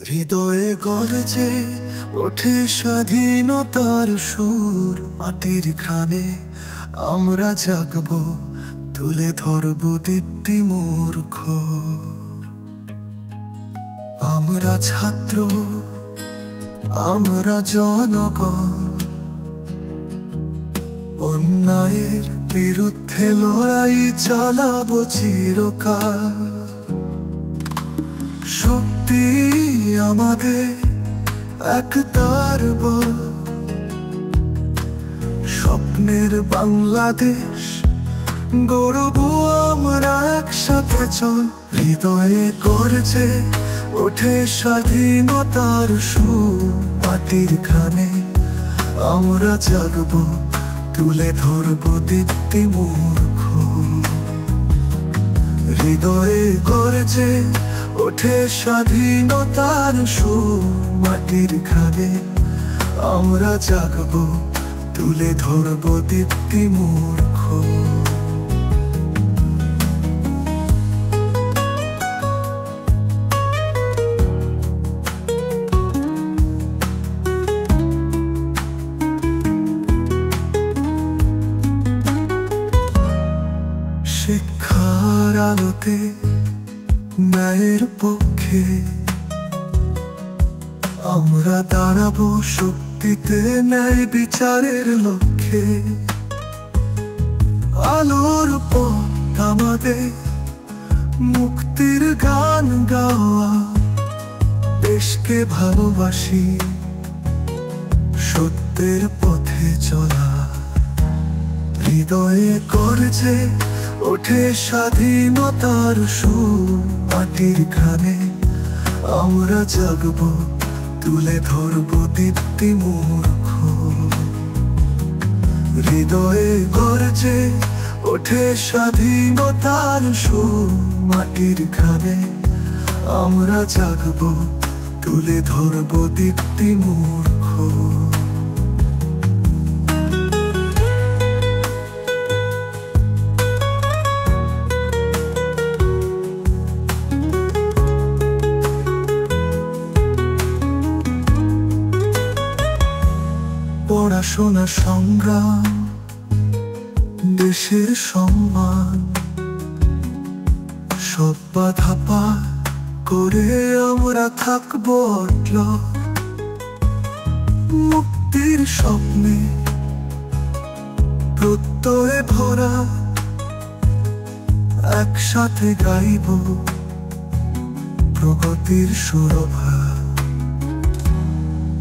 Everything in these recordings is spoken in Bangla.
হৃদয়ে গর্জে ওঠে স্বাধীনতার সুর। মাটির খানে আমরা জাগব, তুলে ধরব দীপ্তি মূর্খ। আমরা ছাত্র, আমরা জনগণ, অন্যায়ের বিরুদ্ধে লড়াই চালাবো চিরকাল। শক্তি আমাদের একতার বল, স্বপ্নের বাংলাদেশ গড়ব আমরা একসাথে। চল হৃদয়ে গর্জে ওঠে স্বাধীনতার সুর। মাটির খানে আমরা জাগব, তুলে ধরব দীপ্তি মূর্খ। হৃদয়ে গর্জে ওঠে স্বাধীনতার সুর। মাটির খানে আমরা জাগব, তুলে ধরব দীপ্তি মূর্খ। শিক্ষার আলোতে ন্যায়ের পক্ষে আমরা দাঁড়াবো, শক্তিতে ন্যায় বিচারের লক্ষ্যে। আলোর পথ আমাদের, মুক্তির গান গাওয়া। দেশকে ভালোবাসি, সত্যের পথে চলা। হৃদয়ে গর্জে ওঠে স্বাধীনতার সুর। মাটির খানে আমরা জাগব, তুলে ধরব দীপ্তি মূর্খ। হৃদয়ে গর্জে ওঠে স্বাধীনতার সুর। মাটির খানে আমরা জাগব, তুলে ধরব দীপ্তি মূর্খ। পড়াশোনা সংগ্রাম, দেশের সম্মান, সব বাধা পার করে আমরা থাকবো অটল। মুক্তির স্বপ্নে প্রত্যয়ে ভরা, একসাথে গাইব প্রগতির সুরভা।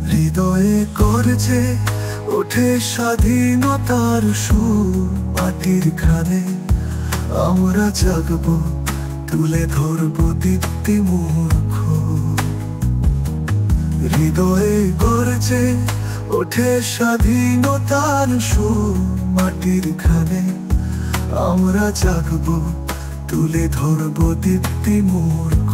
হৃদয়ে গর্জে ওঠে স্বাধীনতার সুর। মাটির খানে আমরা জাগব, তুলে ধরব দীপ্তি মূর্খ। হৃদয়ে গর্জে ওঠে স্বাধীনতার সুর। মাটির খানে আমরা জাগব, তুলে ধরব দীপ্তি মূর্খ।